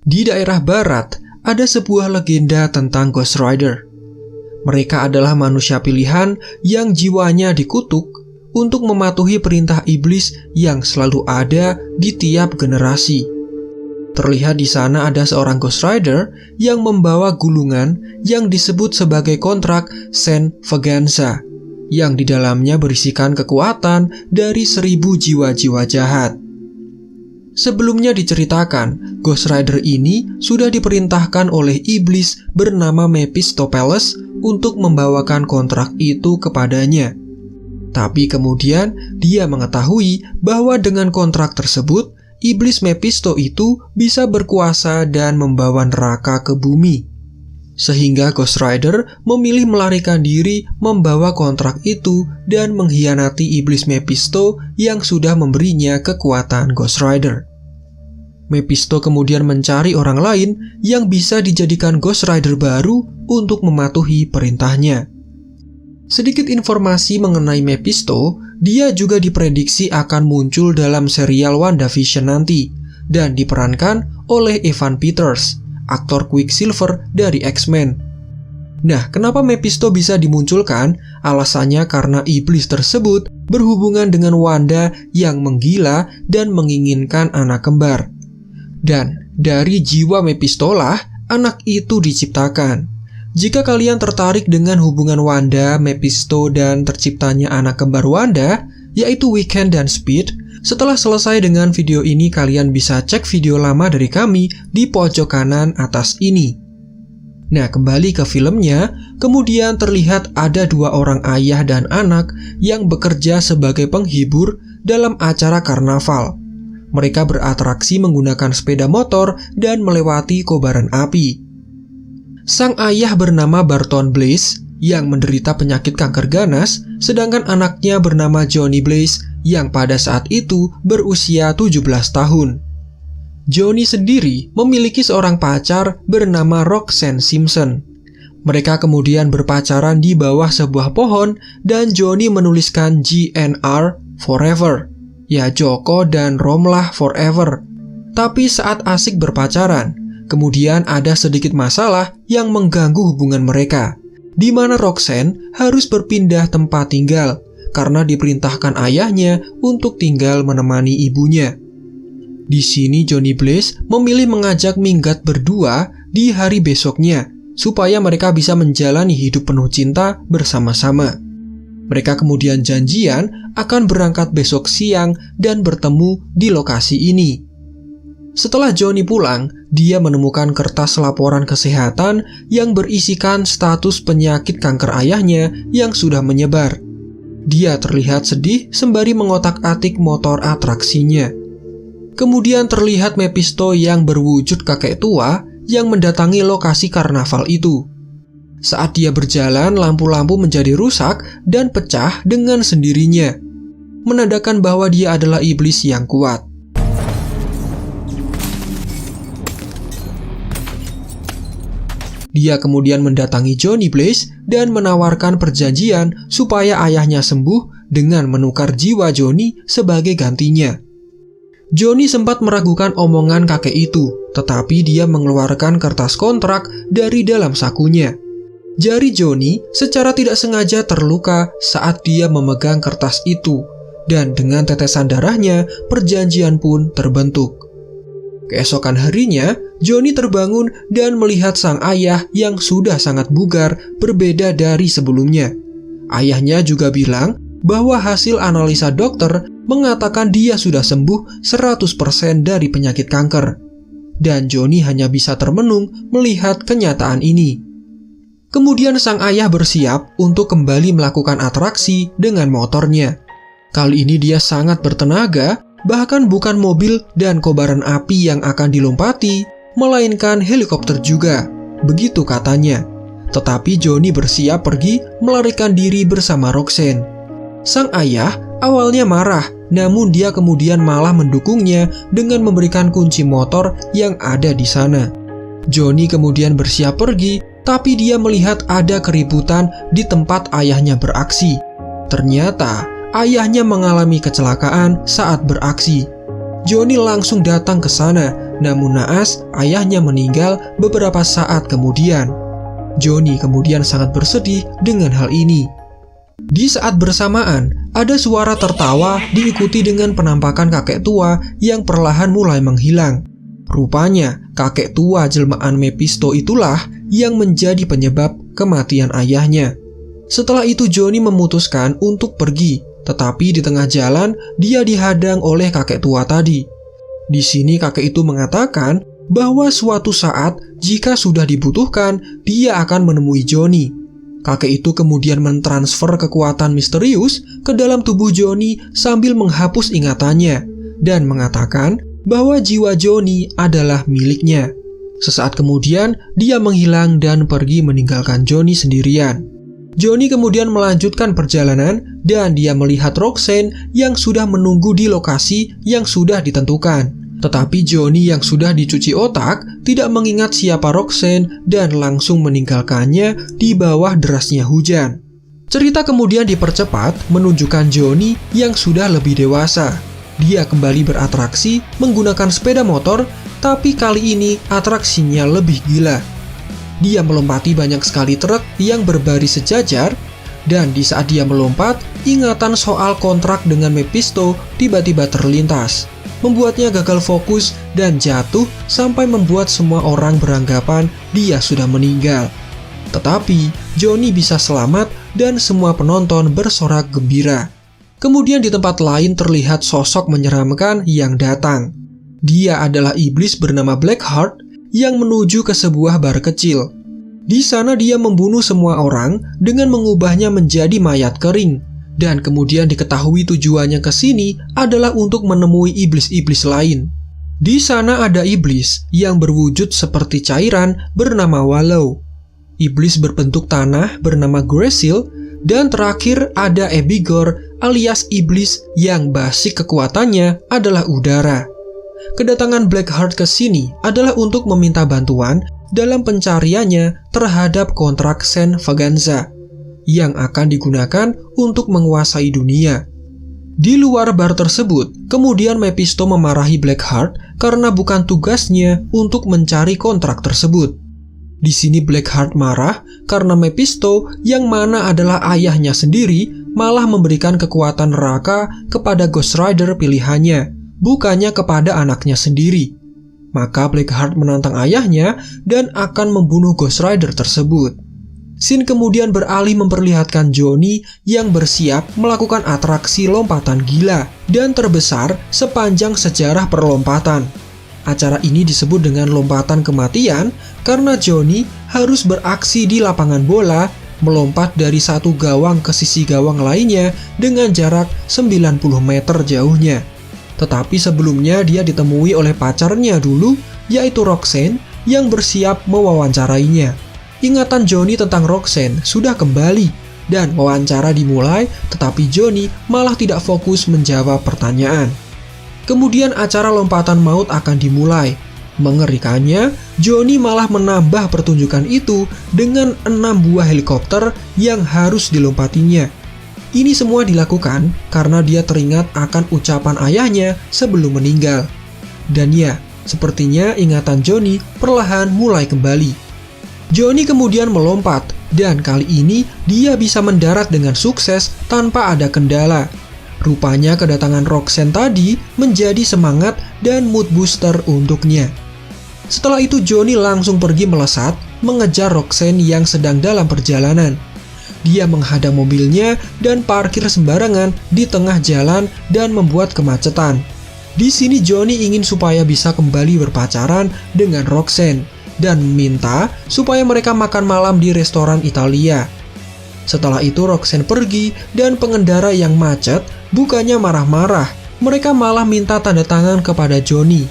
Di daerah barat, ada sebuah legenda tentang Ghost Rider. Mereka adalah manusia pilihan yang jiwanya dikutuk untuk mematuhi perintah iblis yang selalu ada di tiap generasi. Terlihat di sana ada seorang Ghost Rider yang membawa gulungan yang disebut sebagai kontrak Sen Veganza, yang di dalamnya berisikan kekuatan dari 1000 jiwa-jiwa jahat. Sebelumnya diceritakan, Ghost Rider ini sudah diperintahkan oleh iblis bernama Mephistopheles untuk membawakan kontrak itu kepadanya. Tapi kemudian dia mengetahui bahwa dengan kontrak tersebut, iblis Mephisto itu bisa berkuasa dan membawa neraka ke bumi. Sehingga Ghost Rider memilih melarikan diri membawa kontrak itu dan mengkhianati iblis Mephisto yang sudah memberinya kekuatan Ghost Rider. Mephisto kemudian mencari orang lain yang bisa dijadikan Ghost Rider baru untuk mematuhi perintahnya. Sedikit informasi mengenai Mephisto, dia juga diprediksi akan muncul dalam serial WandaVision nanti dan diperankan oleh Evan Peters, aktor Quicksilver dari X-Men. Nah, kenapa Mephisto bisa dimunculkan? Alasannya karena iblis tersebut berhubungan dengan Wanda yang menggila dan menginginkan anak kembar. Dan dari jiwa Mephisto lah anak itu diciptakan. Jika kalian tertarik dengan hubungan Wanda, Mephisto, dan terciptanya anak kembar Wanda, yaitu Wiccan dan Speed, setelah selesai dengan video ini kalian bisa cek video lama dari kami di pojok kanan atas ini. Nah, kembali ke filmnya, kemudian terlihat ada 2 orang ayah dan anak yang bekerja sebagai penghibur dalam acara karnaval. Mereka beratraksi menggunakan sepeda motor dan melewati kobaran api. Sang ayah bernama Barton Blaze yang menderita penyakit kanker ganas, sedangkan anaknya bernama Johnny Blaze yang pada saat itu berusia 17 tahun. Johnny sendiri memiliki seorang pacar bernama Roxanne Simpson. Mereka kemudian berpacaran di bawah sebuah pohon dan Johnny menuliskan GNR Forever. Ya, Joko dan Romlah Forever. Tapi saat asik berpacaran, kemudian ada sedikit masalah yang mengganggu hubungan mereka, di mana Roxanne harus berpindah tempat tinggal karena diperintahkan ayahnya untuk tinggal menemani ibunya. Di sini Johnny Blaze memilih mengajak minggat berdua di hari besoknya supaya mereka bisa menjalani hidup penuh cinta bersama-sama. Mereka kemudian janjian akan berangkat besok siang dan bertemu di lokasi ini. Setelah Johnny pulang, dia menemukan kertas laporan kesehatan yang berisikan status penyakit kanker ayahnya yang sudah menyebar. Dia terlihat sedih sembari mengotak-atik motor atraksinya. Kemudian terlihat Mephisto yang berwujud kakek tua yang mendatangi lokasi karnaval itu. Saat dia berjalan, lampu-lampu menjadi rusak dan pecah dengan sendirinya, menandakan bahwa dia adalah iblis yang kuat. Dia kemudian mendatangi Johnny Blaze dan menawarkan perjanjian supaya ayahnya sembuh dengan menukar jiwa Johnny sebagai gantinya. Johnny sempat meragukan omongan kakek itu, tetapi dia mengeluarkan kertas kontrak dari dalam sakunya. Jari Johnny secara tidak sengaja terluka saat dia memegang kertas itu, dan dengan tetesan darahnya, perjanjian pun terbentuk. Keesokan harinya, Johnny terbangun dan melihat sang ayah yang sudah sangat bugar berbeda dari sebelumnya. Ayahnya juga bilang bahwa hasil analisa dokter mengatakan dia sudah sembuh 100% dari penyakit kanker. Dan Johnny hanya bisa termenung melihat kenyataan ini. Kemudian sang ayah bersiap untuk kembali melakukan atraksi dengan motornya. Kali ini dia sangat bertenaga, bahkan bukan mobil dan kobaran api yang akan dilompati, melainkan helikopter juga, begitu katanya. Tetapi Johnny bersiap pergi melarikan diri bersama Roxanne. Sang ayah awalnya marah, namun dia kemudian malah mendukungnya dengan memberikan kunci motor yang ada di sana. Johnny kemudian bersiap pergi, tapi dia melihat ada keributan di tempat ayahnya beraksi. Ternyata ayahnya mengalami kecelakaan saat beraksi. Johnny langsung datang ke sana. Namun naas, ayahnya meninggal beberapa saat kemudian. Johnny kemudian sangat bersedih dengan hal ini. Di saat bersamaan, ada suara tertawa diikuti dengan penampakan kakek tua yang perlahan mulai menghilang. Rupanya, kakek tua jelmaan Mephisto itulah yang menjadi penyebab kematian ayahnya. Setelah itu Johnny memutuskan untuk pergi, tetapi di tengah jalan dia dihadang oleh kakek tua tadi. Di sini kakek itu mengatakan bahwa suatu saat jika sudah dibutuhkan, dia akan menemui Johnny. Kakek itu kemudian mentransfer kekuatan misterius ke dalam tubuh Johnny sambil menghapus ingatannya dan mengatakan bahwa jiwa Johnny adalah miliknya. Sesaat kemudian, dia menghilang dan pergi meninggalkan Johnny sendirian. Johnny kemudian melanjutkan perjalanan dan dia melihat Roxanne yang sudah menunggu di lokasi yang sudah ditentukan. Tetapi Johnny yang sudah dicuci otak tidak mengingat siapa Roxanne dan langsung meninggalkannya di bawah derasnya hujan. Cerita kemudian dipercepat menunjukkan Johnny yang sudah lebih dewasa. Dia kembali beratraksi menggunakan sepeda motor, tapi kali ini atraksinya lebih gila. Dia melompati banyak sekali truk yang berbaris sejajar, dan di saat dia melompat, ingatan soal kontrak dengan Mephisto tiba-tiba terlintas, membuatnya gagal fokus dan jatuh sampai membuat semua orang beranggapan dia sudah meninggal. Tetapi Johnny bisa selamat dan semua penonton bersorak gembira. Kemudian di tempat lain terlihat sosok menyeramkan yang datang. Dia adalah iblis bernama Blackheart yang menuju ke sebuah bar kecil. Di sana dia membunuh semua orang dengan mengubahnya menjadi mayat kering. Dan kemudian diketahui tujuannya ke sini adalah untuk menemui iblis-iblis lain. Di sana ada iblis yang berwujud seperti cairan bernama Wallow, iblis berbentuk tanah bernama Gracil, dan terakhir ada Ebigor alias iblis yang basic kekuatannya adalah udara. Kedatangan Blackheart ke sini adalah untuk meminta bantuan dalam pencariannya terhadap kontrak Sen Vaganza yang akan digunakan untuk menguasai dunia. Di luar bar tersebut, kemudian Mephisto memarahi Blackheart karena bukan tugasnya untuk mencari kontrak tersebut. Di sini Blackheart marah karena Mephisto yang mana adalah ayahnya sendiri malah memberikan kekuatan neraka kepada Ghost Rider pilihannya, bukannya kepada anaknya sendiri. Maka Blackheart menantang ayahnya dan akan membunuh Ghost Rider tersebut. Scene kemudian beralih memperlihatkan Johnny yang bersiap melakukan atraksi lompatan gila dan terbesar sepanjang sejarah perlompatan. Acara ini disebut dengan lompatan kematian karena Johnny harus beraksi di lapangan bola, melompat dari satu gawang ke sisi gawang lainnya dengan jarak 90 meter jauhnya. Tetapi sebelumnya dia ditemui oleh pacarnya dulu, yaitu Roxanne, yang bersiap mewawancarainya. Ingatan Johnny tentang Roxanne sudah kembali, dan wawancara dimulai, tetapi Johnny malah tidak fokus menjawab pertanyaan. Kemudian acara lompatan maut akan dimulai. Mengerikannya, Johnny malah menambah pertunjukan itu dengan 6 buah helikopter yang harus dilompatinya. Ini semua dilakukan karena dia teringat akan ucapan ayahnya sebelum meninggal. Dan ya, sepertinya ingatan Johnny perlahan mulai kembali. Johnny kemudian melompat, dan kali ini dia bisa mendarat dengan sukses tanpa ada kendala. Rupanya kedatangan Roxanne tadi menjadi semangat dan mood booster untuknya. Setelah itu Johnny langsung pergi melesat mengejar Roxanne yang sedang dalam perjalanan. Dia menghadang mobilnya dan parkir sembarangan di tengah jalan dan membuat kemacetan. Di sini Johnny ingin supaya bisa kembali berpacaran dengan Roxanne dan meminta supaya mereka makan malam di restoran Italia. Setelah itu Roxanne pergi dan pengendara yang macet bukannya marah-marah, mereka malah minta tanda tangan kepada Johnny.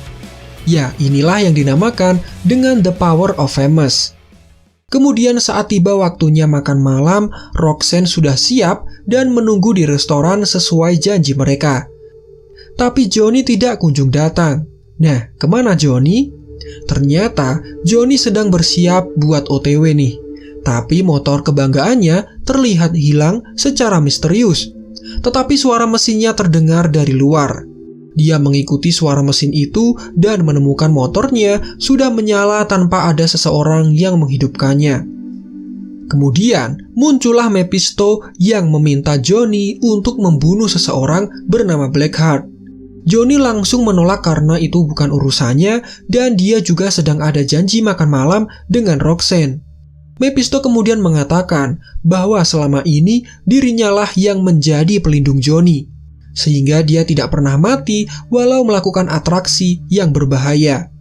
Ya, inilah yang dinamakan dengan The Power of Famous. Kemudian saat tiba waktunya makan malam, Roxanne sudah siap dan menunggu di restoran sesuai janji mereka. Tapi Johnny tidak kunjung datang. Nah, kemana Johnny? Ternyata Johnny sedang bersiap buat OTW nih. Tapi motor kebanggaannya terlihat hilang secara misterius. Tetapi suara mesinnya terdengar dari luar. Dia mengikuti suara mesin itu dan menemukan motornya sudah menyala tanpa ada seseorang yang menghidupkannya. Kemudian muncullah Mephisto yang meminta Johnny untuk membunuh seseorang bernama Blackheart. Johnny langsung menolak karena itu bukan urusannya dan dia juga sedang ada janji makan malam dengan Roxanne. Mephisto kemudian mengatakan bahwa selama ini dirinya lah yang menjadi pelindung Johnny, sehingga dia tidak pernah mati walau melakukan atraksi yang berbahaya.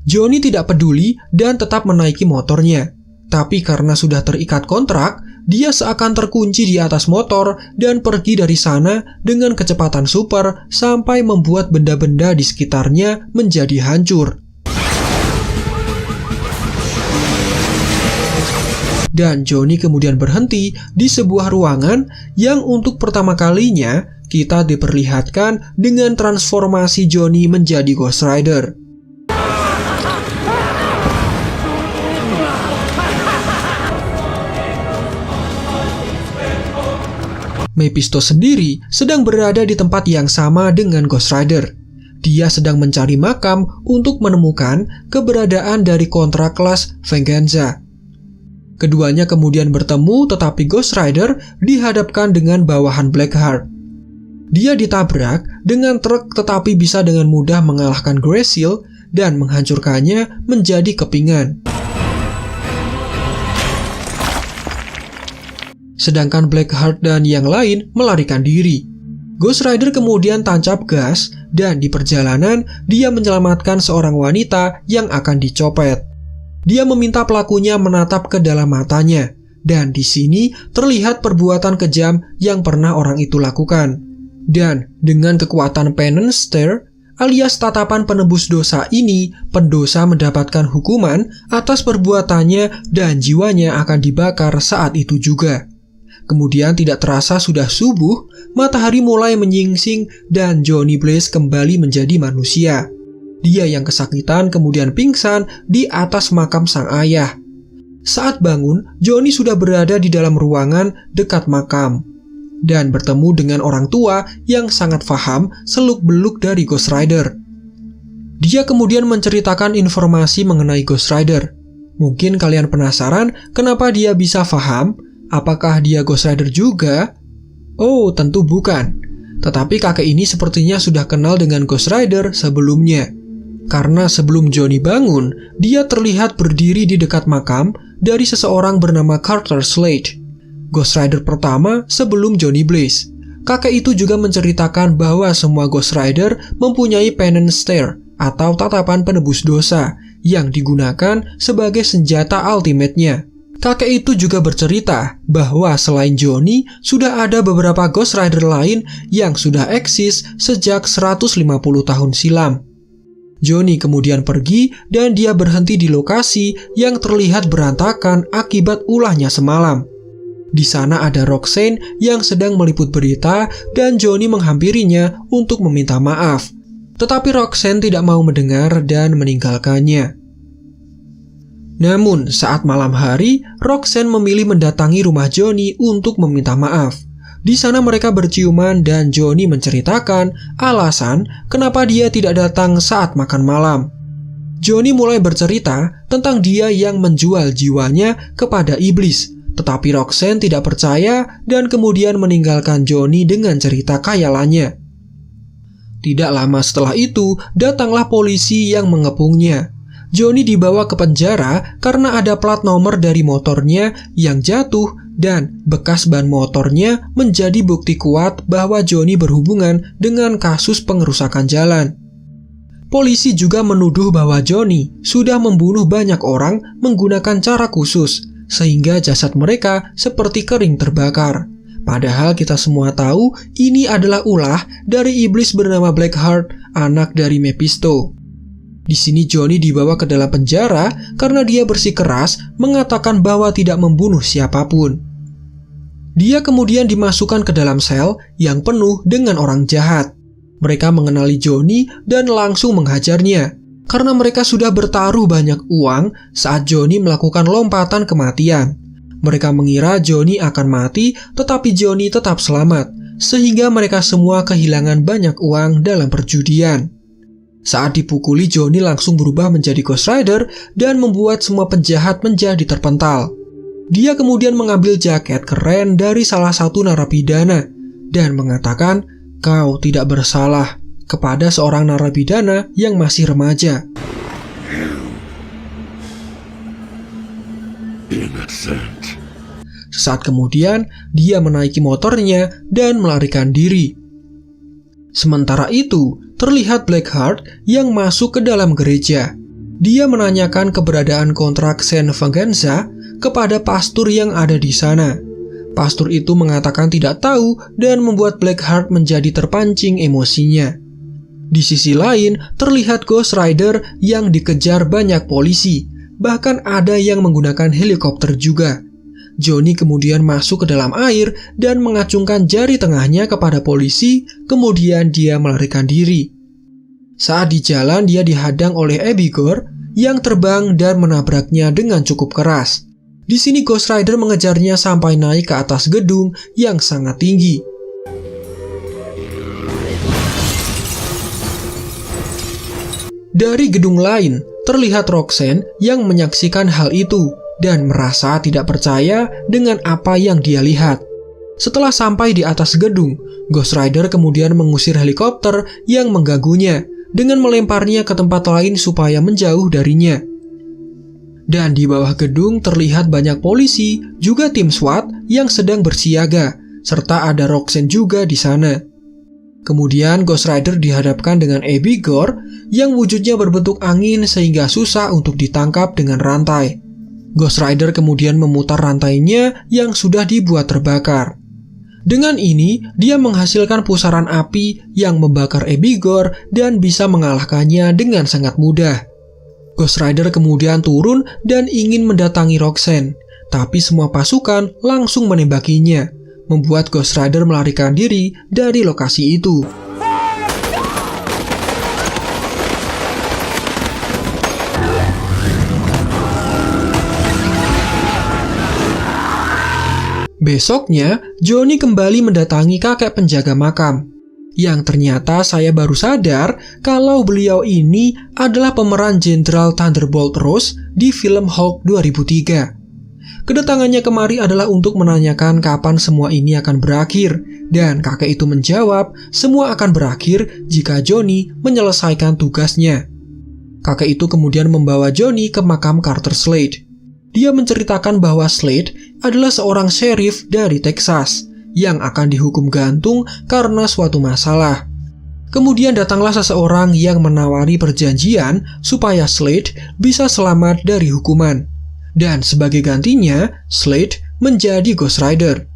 Johnny tidak peduli dan tetap menaiki motornya. Tapi karena sudah terikat kontrak, dia seakan terkunci di atas motor dan pergi dari sana dengan kecepatan super sampai membuat benda-benda di sekitarnya menjadi hancur. Dan Johnny kemudian berhenti di sebuah ruangan yang untuk pertama kalinya kita diperlihatkan dengan transformasi Johnny menjadi Ghost Rider. Mephisto sendiri sedang berada di tempat yang sama dengan Ghost Rider. Dia sedang mencari makam untuk menemukan keberadaan dari kontrak kelas Venganza. Keduanya kemudian bertemu, tetapi Ghost Rider dihadapkan dengan bawahan Blackheart. Dia ditabrak dengan truk tetapi bisa dengan mudah mengalahkan Graysill dan menghancurkannya menjadi kepingan. Sedangkan Blackheart dan yang lain melarikan diri. Ghost Rider kemudian tancap gas dan di perjalanan dia menyelamatkan seorang wanita yang akan dicopet. Dia meminta pelakunya menatap ke dalam matanya dan di sini terlihat perbuatan kejam yang pernah orang itu lakukan. Dan dengan kekuatan penance stare alias tatapan penebus dosa ini, pendosa mendapatkan hukuman atas perbuatannya dan jiwanya akan dibakar saat itu juga. Kemudian tidak terasa sudah subuh, matahari mulai menyingsing dan Johnny Blaze kembali menjadi manusia. Dia yang kesakitan kemudian pingsan di atas makam sang ayah. Saat bangun, Johnny sudah berada di dalam ruangan dekat makam dan bertemu dengan orang tua yang sangat paham seluk-beluk dari Ghost Rider. Dia kemudian menceritakan informasi mengenai Ghost Rider. Mungkin kalian penasaran kenapa dia bisa paham? Apakah dia Ghost Rider juga? Oh, tentu bukan. Tetapi kakek ini sepertinya sudah kenal dengan Ghost Rider sebelumnya. Karena sebelum Johnny bangun, dia terlihat berdiri di dekat makam dari seseorang bernama Carter Slade, Ghost Rider pertama sebelum Johnny Blaze. Kakek itu juga menceritakan bahwa semua Ghost Rider mempunyai penance stare atau tatapan penebus dosa yang digunakan sebagai senjata ultimate-nya. Kakek itu juga bercerita bahwa selain Johnny, sudah ada beberapa Ghost Rider lain yang sudah eksis sejak 150 tahun silam. Johnny kemudian pergi dan dia berhenti di lokasi yang terlihat berantakan akibat ulahnya semalam. Di sana ada Roxanne yang sedang meliput berita dan Johnny menghampirinya untuk meminta maaf. Tetapi Roxanne tidak mau mendengar dan meninggalkannya. Namun, saat malam hari, Roxanne memilih mendatangi rumah Johnny untuk meminta maaf. Di sana mereka berciuman dan Johnny menceritakan alasan kenapa dia tidak datang saat makan malam. Johnny mulai bercerita tentang dia yang menjual jiwanya kepada iblis, tetapi Roxanne tidak percaya dan kemudian meninggalkan Johnny dengan cerita khayalannya. Tidak lama setelah itu, datanglah polisi yang mengepungnya. Johnny dibawa ke penjara karena ada plat nomor dari motornya yang jatuh dan bekas ban motornya menjadi bukti kuat bahwa Johnny berhubungan dengan kasus pengerusakan jalan. Polisi juga menuduh bahwa Johnny sudah membunuh banyak orang menggunakan cara khusus sehingga jasad mereka seperti kering terbakar. Padahal kita semua tahu ini adalah ulah dari iblis bernama Blackheart, anak dari Mephisto. Di sini Johnny dibawa ke dalam penjara karena dia bersikeras mengatakan bahwa tidak membunuh siapapun. Dia kemudian dimasukkan ke dalam sel yang penuh dengan orang jahat. Mereka mengenali Johnny dan langsung menghajarnya karena mereka sudah bertaruh banyak uang saat Johnny melakukan lompatan kematian. Mereka mengira Johnny akan mati, tetapi Johnny tetap selamat sehingga mereka semua kehilangan banyak uang dalam perjudian. Saat dipukuli, Johnny langsung berubah menjadi Ghost Rider dan membuat semua penjahat menjadi terpental. Dia kemudian mengambil jaket keren dari salah satu narapidana dan mengatakan, "Kau tidak bersalah," kepada seorang narapidana yang masih remaja. Innocent. Sesaat kemudian, dia menaiki motornya dan melarikan diri. Sementara itu, terlihat Blackheart yang masuk ke dalam gereja. Dia menanyakan keberadaan kontrak Saint Vengeance kepada pastor yang ada di sana. Pastor itu mengatakan tidak tahu dan membuat Blackheart menjadi terpancing emosinya. Di sisi lain, terlihat Ghost Rider yang dikejar banyak polisi, bahkan ada yang menggunakan helikopter juga. Johnny kemudian masuk ke dalam air dan mengacungkan jari tengahnya kepada polisi, kemudian dia melarikan diri. Saat di jalan, dia dihadang oleh Abigail yang terbang dan menabraknya dengan cukup keras. Di sini Ghost Rider mengejarnya sampai naik ke atas gedung yang sangat tinggi. Dari gedung lain, terlihat Roxanne yang menyaksikan hal itu dan merasa tidak percaya dengan apa yang dia lihat. Setelah sampai di atas gedung, Ghost Rider kemudian mengusir helikopter yang mengganggunya dengan melemparnya ke tempat lain supaya menjauh darinya. Dan di bawah gedung terlihat banyak polisi, juga tim SWAT yang sedang bersiaga, serta ada Roxanne juga di sana. Kemudian Ghost Rider dihadapkan dengan Abigail yang wujudnya berbentuk angin sehingga susah untuk ditangkap dengan rantai. Ghost Rider kemudian memutar rantainya yang sudah dibuat terbakar. Dengan ini, dia menghasilkan pusaran api yang membakar Abigail dan bisa mengalahkannya dengan sangat mudah. Ghost Rider kemudian turun dan ingin mendatangi Roxanne, tapi semua pasukan langsung menembakinya, membuat Ghost Rider melarikan diri dari lokasi itu. Besoknya, Johnny kembali mendatangi kakek penjaga makam. Yang ternyata saya baru sadar kalau beliau ini adalah pemeran Jenderal Thunderbolt Ross di film Hulk 2003. Kedatangannya kemari adalah untuk menanyakan kapan semua ini akan berakhir, dan kakek itu menjawab semua akan berakhir jika Johnny menyelesaikan tugasnya. Kakek itu kemudian membawa Johnny ke makam Carter Slade. Dia menceritakan bahwa Slade adalah seorang sheriff dari Texas yang akan dihukum gantung karena suatu masalah. Kemudian datanglah seseorang yang menawari perjanjian supaya Slade bisa selamat dari hukuman. Dan sebagai gantinya, Slade menjadi Ghost Rider.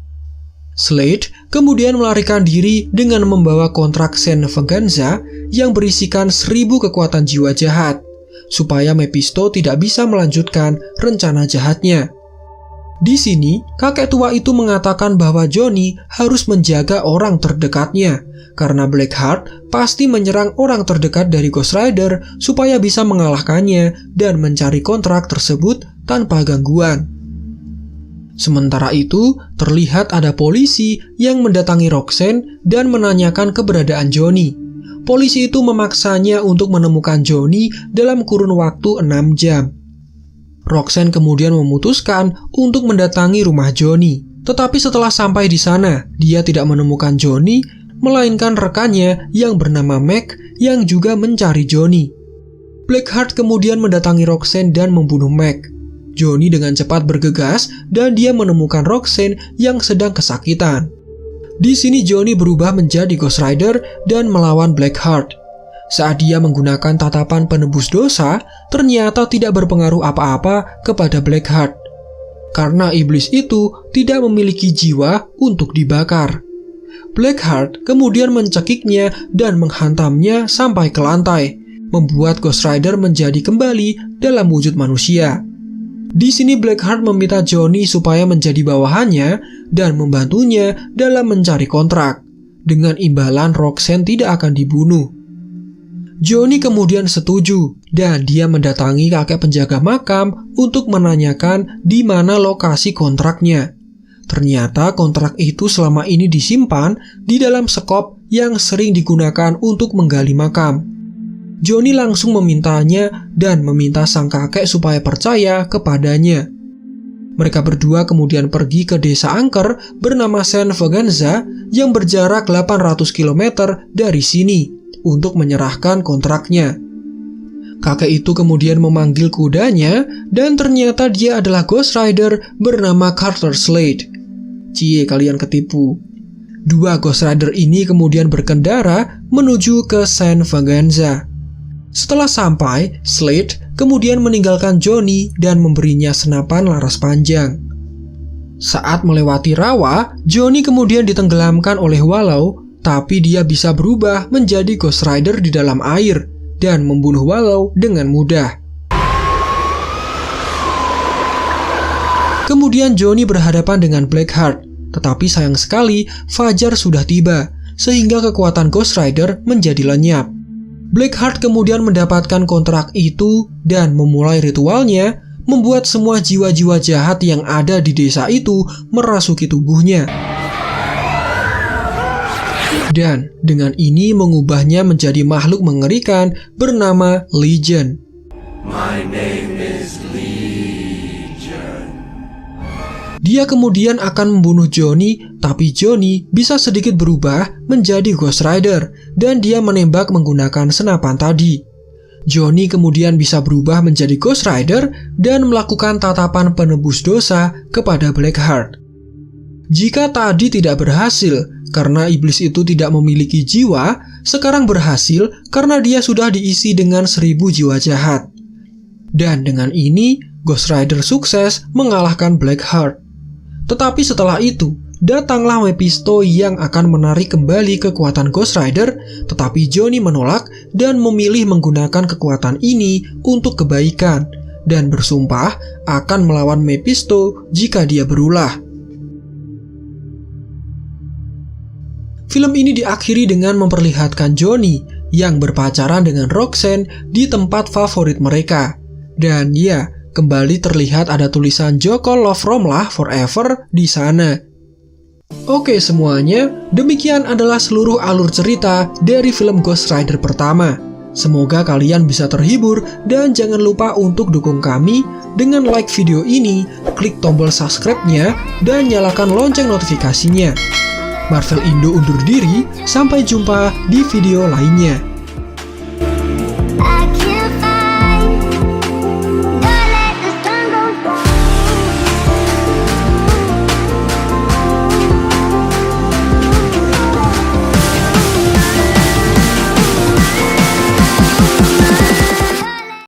Slade kemudian melarikan diri dengan membawa kontrak Saint Vengeance yang berisikan 1000 kekuatan jiwa jahat, supaya Mephisto tidak bisa melanjutkan rencana jahatnya. Di sini, kakek tua itu mengatakan bahwa Johnny harus menjaga orang terdekatnya, karena Blackheart pasti menyerang orang terdekat dari Ghost Rider supaya bisa mengalahkannya dan mencari kontrak tersebut tanpa gangguan. Sementara itu, terlihat ada polisi yang mendatangi Roxanne dan menanyakan keberadaan Johnny. Polisi itu memaksanya untuk menemukan Johnny dalam kurun waktu 6 jam. Roxanne kemudian memutuskan untuk mendatangi rumah Johnny. Tetapi setelah sampai di sana, dia tidak menemukan Johnny, melainkan rekannya yang bernama Mac yang juga mencari Johnny. Blackheart kemudian mendatangi Roxanne dan membunuh Mac. Johnny dengan cepat bergegas dan dia menemukan Roxanne yang sedang kesakitan. Di sini Johnny berubah menjadi Ghost Rider dan melawan Blackheart. Saat dia menggunakan tatapan penebus dosa, ternyata tidak berpengaruh apa-apa kepada Blackheart. Karena iblis itu tidak memiliki jiwa untuk dibakar. Blackheart kemudian mencekiknya dan menghantamnya sampai ke lantai, membuat Ghost Rider menjadi kembali dalam wujud manusia. Di sini Blackheart meminta Johnny supaya menjadi bawahannya dan membantunya dalam mencari kontrak. Dengan imbalan Roxanne tidak akan dibunuh. Johnny kemudian setuju dan dia mendatangi kakek penjaga makam untuk menanyakan di mana lokasi kontraknya. Ternyata kontrak itu selama ini disimpan di dalam sekop yang sering digunakan untuk menggali makam. Johnny langsung memintanya dan meminta sang kakek supaya percaya kepadanya. Mereka berdua kemudian pergi ke desa angker bernama Saint Vaganza yang berjarak 800 km dari sini untuk menyerahkan kontraknya. Kakek itu kemudian memanggil kudanya dan ternyata dia adalah Ghost Rider bernama Carter Slade. Cie, kalian ketipu. Dua Ghost Rider ini kemudian berkendara menuju ke Saint Vaganza. Setelah sampai, Slade kemudian meninggalkan Johnny dan memberinya senapan laras panjang. Saat melewati rawa, Johnny kemudian ditenggelamkan oleh Wallow, tapi dia bisa berubah menjadi Ghost Rider di dalam air dan membunuh Wallow dengan mudah. Kemudian Johnny berhadapan dengan Blackheart, tetapi sayang sekali fajar sudah tiba, sehingga kekuatan Ghost Rider menjadi lenyap. Blackheart kemudian mendapatkan kontrak itu dan memulai ritualnya, membuat semua jiwa-jiwa jahat yang ada di desa itu merasuki tubuhnya. Dan dengan ini mengubahnya menjadi makhluk mengerikan bernama Legion. My name is Legion. Dia kemudian akan membunuh Johnny, tapi Johnny bisa sedikit berubah menjadi Ghost Rider dan dia menembak menggunakan senapan tadi. Johnny kemudian bisa berubah menjadi Ghost Rider dan melakukan tatapan penebus dosa kepada Blackheart. Jika tadi tidak berhasil karena iblis itu tidak memiliki jiwa, sekarang berhasil karena dia sudah diisi dengan 1000 jiwa jahat. Dan dengan ini, Ghost Rider sukses mengalahkan Blackheart. Tetapi setelah itu, datanglah Mephisto yang akan menarik kembali kekuatan Ghost Rider, tetapi Johnny menolak dan memilih menggunakan kekuatan ini untuk kebaikan, dan bersumpah akan melawan Mephisto jika dia berulah. Film ini diakhiri dengan memperlihatkan Johnny yang berpacaran dengan Roxanne di tempat favorit mereka. Dan ya, kembali terlihat ada tulisan Joko Love Romlah Forever di sana. Oke semuanya, demikian adalah seluruh alur cerita dari film Ghost Rider pertama. Semoga kalian bisa terhibur dan jangan lupa untuk dukung kami dengan like video ini, klik tombol subscribe-nya, dan nyalakan lonceng notifikasinya. Marvel Indo undur diri, sampai jumpa di video lainnya.